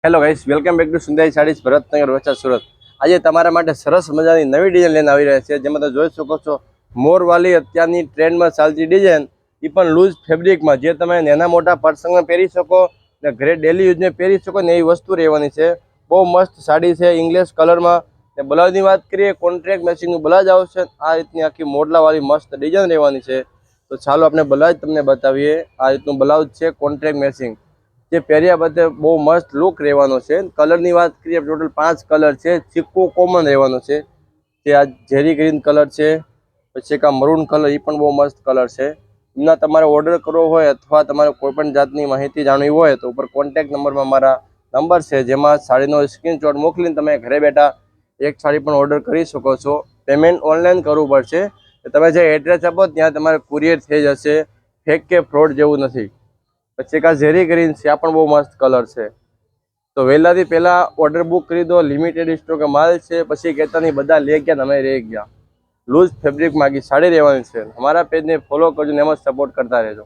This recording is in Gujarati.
Hello guys, welcome back to Sundari Sarees Bharatnagar Varachha Surat. આજે તમારા માટે સરસ મજાની નવી ડિઝાઇન લઈને આવી રહ્યા છે, જેમાં તમે જોઈ શકો છો મોરવાળી અત્યારની ટ્રેન્ડમાં ચાલતી ડિઝાઇન, એ પણ લૂઝ ફેબ્રિકમાં, જે તમે નાના મોટા પ્રસંગમાં પહેરી શકો ને ઘરે ડેલી યુઝને પહેરી શકો ને એવી વસ્તુ રહેવાની છે। બહુ મસ્ત સાડી છે, ઇંગ્લિશ કલરમાં। ને બ્લાઉઝની વાત કરીએ, કોન્ટ્રાક્ટ મેચિંગનું બ્લાઉઝ આવશે। આ રીતની આખી મોડલાવાળી મસ્ત ડિઝાઇન રહેવાની છે। તો ચાલો આપણે બ્લાઉઝ તમને બતાવીએ। આ રીતનું બ્લાઉઝ છે, કોન્ટ્રાક્ટ મેચિંગ, જે પહેર્યા બધે બહુ મસ્ત લુક રહેવાનો છે। કલરની વાત કરીએ, ટોટલ 5 કલર છે। ચીકુ કોમન રહેવાનો છે, જે આ ઝેરી ગ્રીન કલર છે, પછી એક આ મરૂન કલર, એ પણ બહુ મસ્ત કલર છે। એમના તમારે ઓર્ડર કરવો હોય અથવા તમારે કોઈ પણ જાતની માહિતી જાણવી હોય તો ઉપર કોન્ટેક્ટ નંબરમાં મારા નંબર છે, જેમાં સાડીનો સ્ક્રીનશોટ મોકલીને તમે ઘરે બેઠા એક સાડી પણ ઓર્ડર કરી શકો છો। પેમેન્ટ ઓનલાઈન કરવું પડશે। તમે જે એડ્રેસ આપો ત્યાં તમારે કુરિયર થઈ જશે, ફેક કે ફ્રોડ જેવું નથી। પછી એક આ ઝેરી ગ્રીન છે, આ પણ બહુ મસ્ત કલર છે। તો વહેલાથી પહેલાં ઓર્ડર બુક કરી દો, લિમિટેડ સ્ટોક માલ છે, પછી કહેતા નહીં બધા લે ગયા તમે રહી ગયા। લૂઝ ફેબ્રિક માગી સાડી રહેવાની છે। અમારા પેજને ફોલો કરજો ને એમાં સપોર્ટ કરતા રહેજો।